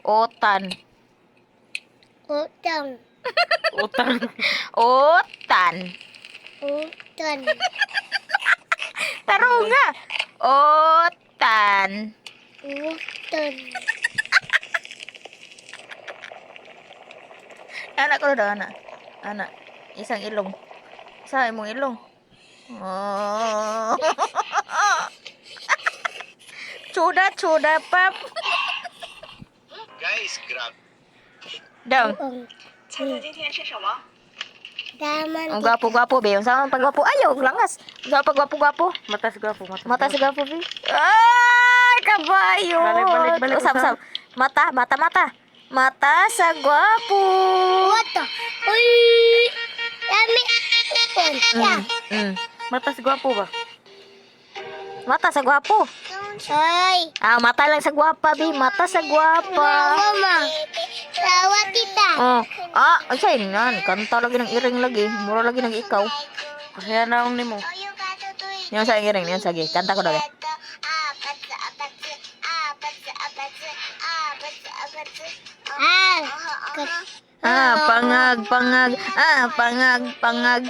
Otan. Utang. Utang. Otan. Utan. Taro nga. Otan. Utan. Anak ko daw, anak. Anak. Isang ilong. Isa imong ilong. Oh. Chuda, pap. Guys, grab. Daw. Uang. 猜猜今天吃什么？ Daman. Ang gwapo-gwapo, be. Ang sama pag-gwapo. Ayaw, langas. Ang sama pag-gwapo-gwapo. Mata si Gwapo. Mata sa gwapo, be. Ay, kabayo. Balik, Usap. Mata. Mata sa gwapo. Wato. Uy. Dami. Ya. Mata si Gwapo ba? Mata sa gwapo. Ay. Mata lang sa gwapa, be. Mata sa gwapa. Mama. Tawa kita. Ay, siya yun. Kanta lagi ng iring lagi. Mura lagi ng ikaw. Kaya naong ni mo. Yan sa iring. Yan sa kanta ko lagi. Pangag. Pangag.